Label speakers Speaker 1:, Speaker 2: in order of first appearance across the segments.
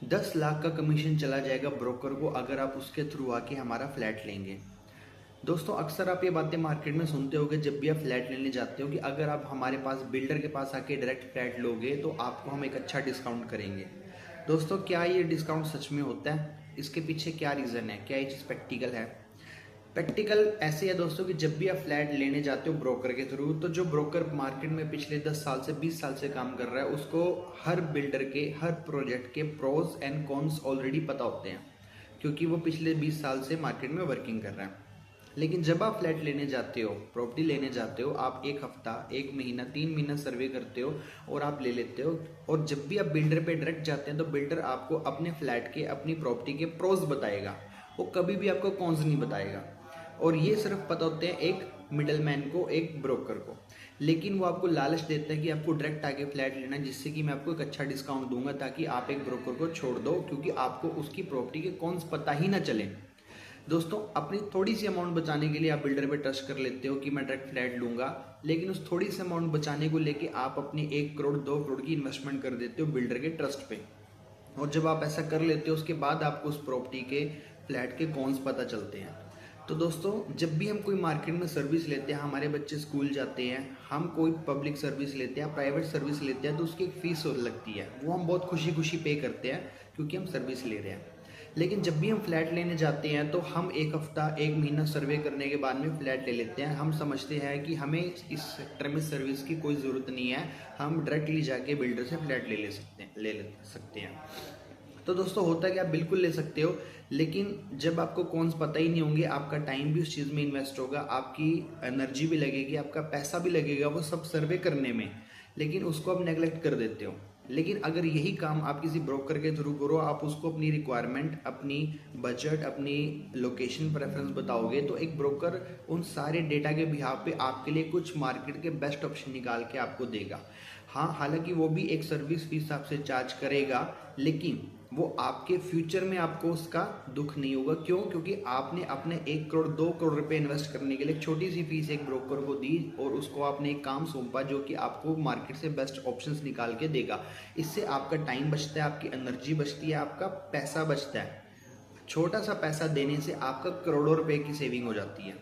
Speaker 1: 10 लाख का कमीशन चला जाएगा ब्रोकर को अगर आप उसके थ्रू आके हमारा फ्लैट लेंगे। दोस्तों अक्सर आप ये बातें मार्केट में सुनते होगे जब भी आप फ्लैट लेने जाते हो कि अगर आप हमारे पास बिल्डर के पास आके डायरेक्ट फ्लैट लोगे तो आपको हम एक अच्छा डिस्काउंट करेंगे। दोस्तों क्या ये डिस्काउंट सच में होता है? इसके पीछे क्या रीज़न है? क्या ये चीज़ प्रैक्टिकल है? प्रैक्टिकल ऐसे है दोस्तों कि जब भी आप फ्लैट लेने जाते हो ब्रोकर के थ्रू, तो जो ब्रोकर मार्केट में पिछले 10 साल से 20 साल से काम कर रहा है उसको हर बिल्डर के हर प्रोजेक्ट के प्रोज एंड कॉन्स ऑलरेडी पता होते हैं, क्योंकि वो पिछले 20 साल से मार्केट में वर्किंग कर रहा है। लेकिन जब आप फ्लैट लेने जाते हो, प्रॉपर्टी लेने जाते हो, आप एक हफ्ता, एक महीना, 3 महीना सर्वे करते हो और आप ले लेते हो। और जब भी आप बिल्डर पे डायरेक्ट जाते हैं तो बिल्डर आपको अपने फ्लैट के, अपनी प्रॉपर्टी के प्रोज बताएगा, वो कभी भी आपको कॉन्स नहीं बताएगा। और ये सिर्फ पता होते हैं एक मिडलमैन को, एक ब्रोकर को। लेकिन वो आपको लालच देता है कि आपको डायरेक्ट आके फ्लैट लेना है, जिससे कि मैं आपको एक अच्छा डिस्काउंट दूंगा ताकि आप एक ब्रोकर को छोड़ दो, क्योंकि आपको उसकी प्रॉपर्टी के कॉन्स पता ही ना चले। दोस्तों अपनी थोड़ी सी अमाउंट बचाने के लिए आप बिल्डर पे ट्रस्ट कर लेते हो कि मैं डायरेक्ट फ्लैट लूंगा, लेकिन उस थोड़ी सी अमाउंट बचाने को लेके आप अपनी 1 करोड़ 2 करोड़ की इन्वेस्टमेंट कर देते हो बिल्डर के ट्रस्ट पे। और जब आप ऐसा कर लेते हो उसके बाद आपको उस प्रॉपर्टी के, फ्लैट के कॉन्स पता चलते हैं। तो दोस्तों जब भी हम कोई मार्केट में सर्विस लेते हैं, हमारे बच्चे स्कूल जाते हैं, हम कोई पब्लिक सर्विस लेते हैं, प्राइवेट सर्विस लेते हैं, तो उसकी एक फीस लगती है, वो हम बहुत खुशी खुशी पे करते हैं क्योंकि हम सर्विस ले रहे हैं। लेकिन जब भी हम फ्लैट लेने जाते हैं तो हम एक हफ्ता, एक महीना सर्वे करने के बाद में फ्लैट ले लेते हैं। हम समझते हैं कि हमें इस सेक्टर में सर्विस की कोई ज़रूरत नहीं है, हम डायरेक्टली जाके बिल्डर से फ्लैट ले सकते हैं। तो दोस्तों होता है कि आप बिल्कुल ले सकते हो, लेकिन जब आपको कॉन्स पता ही नहीं होंगे, आपका टाइम भी उस चीज़ में इन्वेस्ट होगा, आपकी एनर्जी भी लगेगी, आपका पैसा भी लगेगा वो सब सर्वे करने में, लेकिन उसको आप नेगलेक्ट कर देते हो। लेकिन अगर यही काम आप किसी ब्रोकर के थ्रू करो, आप उसको अपनी रिक्वायरमेंट, अपनी बजट, अपनी लोकेशन प्रेफरेंस बताओगे, तो एक ब्रोकर उन सारे डेटा के बिहाव पे आपके लिए कुछ मार्केट के बेस्ट ऑप्शन निकाल के आपको देगा। हाँ, हालांकि वो भी एक सर्विस फीस आपसे चार्ज करेगा, लेकिन वो आपके फ्यूचर में आपको उसका दुख नहीं होगा। क्यों? क्योंकि आपने अपने 1 करोड़ 2 करोड़ रुपए इन्वेस्ट करने के लिए छोटी सी फीस एक ब्रोकर को दी और उसको आपने एक काम सौंपा जो कि आपको मार्केट से बेस्ट ऑप्शंस निकाल के देगा। इससे आपका टाइम बचता है, आपकी एनर्जी बचती है, आपका पैसा बचता है। छोटा सा पैसा देने से आपका करोड़ों रुपए की सेविंग हो जाती है।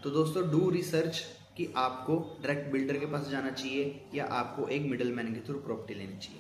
Speaker 1: तो दोस्तों डू रिसर्च कि आपको डायरेक्ट बिल्डर के पास जाना चाहिए या आपको एक मिडल मैन के थ्रू प्रॉपर्टी लेनी चाहिए।